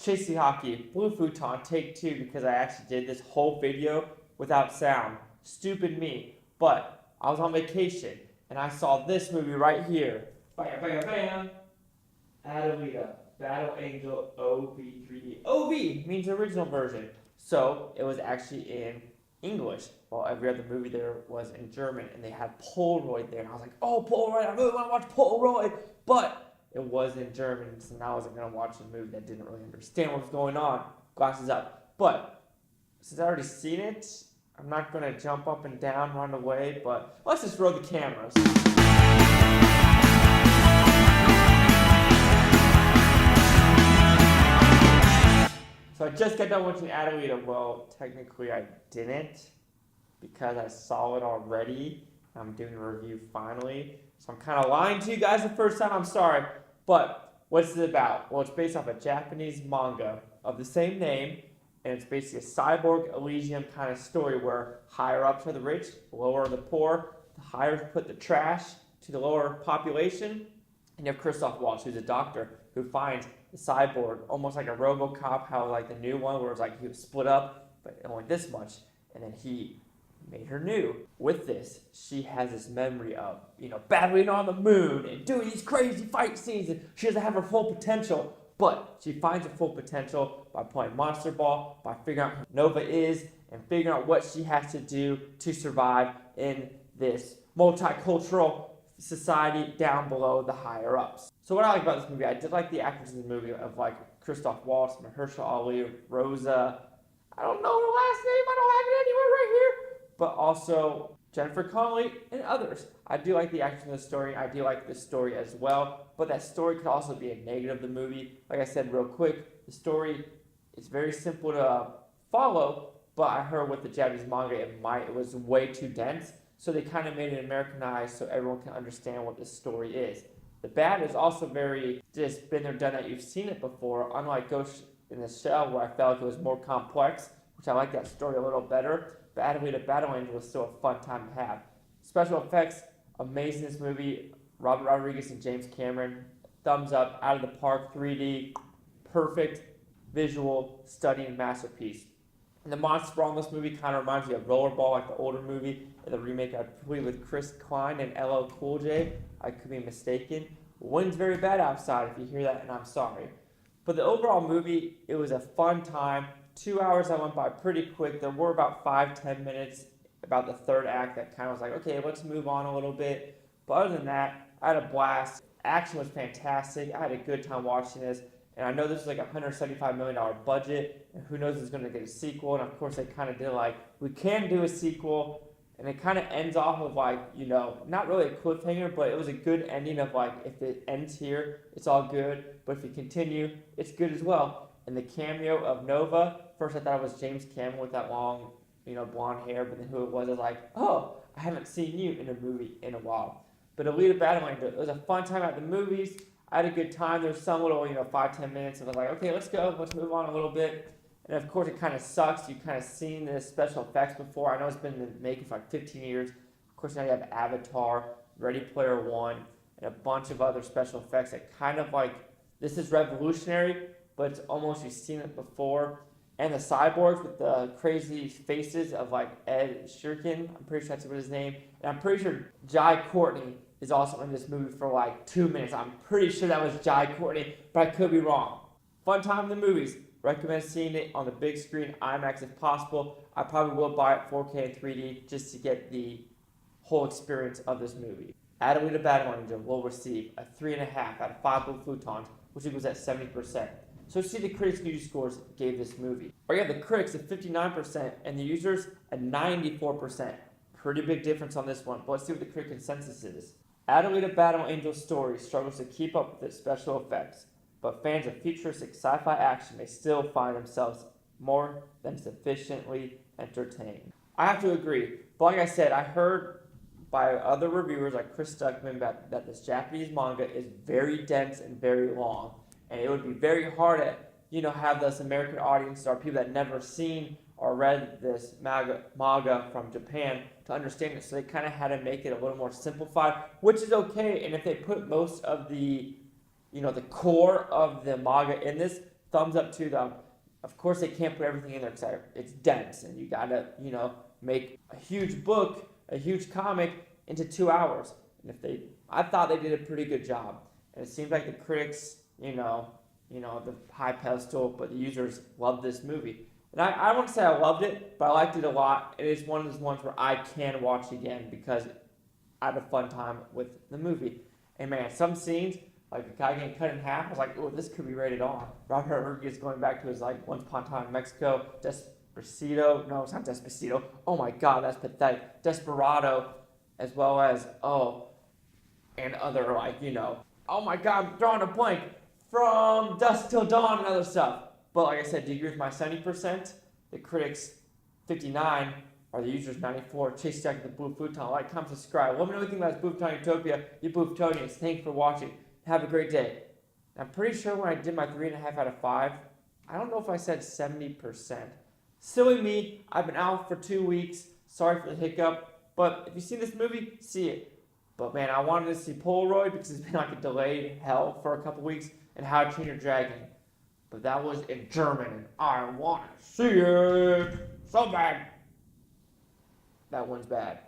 Chasey Hockey, Blue Futon, take 2, because I actually did this whole video without sound. Stupid me. But I was on vacation, and I saw this movie right here. Bam, bam, bam. Alita, Battle Angel OV3D. OV means original version. So it was actually in English, while every other movie there was in German, and they had Polaroid there. And I was like, oh, Polaroid, I really want to watch Polaroid. But it was in German, so now I wasn't going to watch a movie that didn't really understand what was going on. Glasses up. But since I already seen it, I'm not going to jump up and down, run away, but let's just roll the cameras. So I just got done watching Alita. Well, technically I didn't, because I saw it already. I'm doing a review finally. So I'm kind of lying to you guys the first time. I'm sorry. But what's it about? Well, it's based off a Japanese manga of the same name. And it's basically a cyborg Elysium kind of story where higher ups are the rich, lower are the poor. The higher put the trash to the lower population. And you have Christoph Waltz, who's a doctor, who finds the cyborg almost like a RoboCop, how like the new one where it's like he was split up, but only this much. And then he made her new. With this, she has this memory of, battling on the moon and doing these crazy fight scenes, and she doesn't have her full potential. But she finds her full potential by playing Monster Ball, by figuring out who Nova is, and figuring out what she has to do to survive in this multicultural society down below the higher ups. So what I like about this movie, I did like the actors in the movie of like Christoph Waltz, Mahershala, Rosa. I don't know the last name, I don't have it anywhere right here. But also Jennifer Connelly and others. I do like the action of the story. I do like the story as well. But that story could also be a negative of the movie. Like I said real quick, the story is very simple to follow, but I heard with the Japanese manga it was way too dense. So they kind of made it Americanized so everyone can understand what the story is. The bad is also very just been there, done that. You've seen it before, unlike Ghost in the Shell, where I felt like it was more complex, which I like that story a little better. But Alita Battle Angel was still a fun time to have. Special effects, amazing this movie. Robert Rodriguez and James Cameron, thumbs up, out of the park, 3D, perfect visual, stunning masterpiece. And the monster brawl in this movie kind of reminds me of Rollerball, like the older movie, and the remake I believe with Chris Klein and LL Cool J. I could be mistaken. Wind's very bad outside if you hear that, and I'm sorry. But the overall movie, it was a fun time. 2 hours that went by pretty quick. There were about 5-10 minutes about the third act that kind of was like, okay, let's move on a little bit. But other than that, I had a blast. Action was fantastic. I had a good time watching this. And I know this is like a $175 million budget, and who knows if it's going to get a sequel. And of course, they kind of did like, we can do a sequel, and it kind of ends off of like, not really a cliffhanger, but it was a good ending of like, if it ends here, it's all good. But if you continue, it's good as well. And the cameo of Nova, first I thought it was James Cameron with that long, blonde hair, but then who it was like, oh, I haven't seen you in a movie in a while. But Alita Battle Angel, it was a fun time at the movies. I had a good time. There was some little, 5-10 minutes, and I was like, okay, let's go. Let's move on a little bit. And of course, it kind of sucks. You've kind of seen the special effects before. I know it's been in the making for like 15 years. Of course, now you have Avatar, Ready Player One, and a bunch of other special effects that kind of like, this is revolutionary, but it's almost, you've seen it before. And the cyborgs with the crazy faces of like Ed Shuriken, I'm pretty sure that's what his name. And I'm pretty sure Jai Courtney is also in this movie for like 2 minutes. I'm pretty sure that was Jai Courtney, but I could be wrong. Fun time in the movies. Recommend seeing it on the big screen, IMAX if possible. I probably will buy it 4K and 3D just to get the whole experience of this movie. Alita Battle Angel will receive a 3.5 out of 5 Blue Futons, which equals at 70%. So see the critics' user scores gave this movie. Or you have the critics at 59% and the users at 94%. Pretty big difference on this one, but let's see what the critic consensus is. Alita Battle Angel's story struggles to keep up with its special effects, but fans of futuristic sci-fi action may still find themselves more than sufficiently entertained. I have to agree, but like I said, I heard by other reviewers like Chris Stuckman that this Japanese manga is very dense and very long, and it would be very hard to have this American audience or people that never seen or read this manga from Japan to understand it. So they kind of had to make it a little more simplified, which is okay. And if they put most of the, the core of the manga in this, thumbs up to them. Of course, they can't put everything in there because it's dense, and you gotta, make a huge book, a huge comic into 2 hours. And I thought they did a pretty good job. And it seems like the critics, the high pedestal, but the users loved this movie. And I won't say I loved it, but I liked it a lot. It is one of those ones where I can watch again because I had a fun time with the movie. And man, some scenes, like a guy getting cut in half, I was like, oh, this could be rated R. Robert Rodriguez going back to his Once Upon a Time in Mexico, Despacito. No, it's not Despacito. Oh my God, that's pathetic. Desperado, as well as, and other oh my God, I'm drawing a blank. From Dusk Till Dawn and other stuff. But like I said, do you agree with my 70%? The critics, 59, or the users, 94. Chase Jack the Blue Futon. Like, comment, subscribe. Let me know what you think about this Futon Utopia. You Futonians, thanks for watching. Have a great day. I'm pretty sure when I did my 3.5 out of 5, I don't know if I said 70%. Silly me. I've been out for 2 weeks. Sorry for the hiccup. But if you've seen this movie, see it. But man, I wanted to see Polaroid because it's been like a delayed hell for a couple weeks. And How to Train Your Dragon. But that was in German, and I want to see it so bad. That one's bad.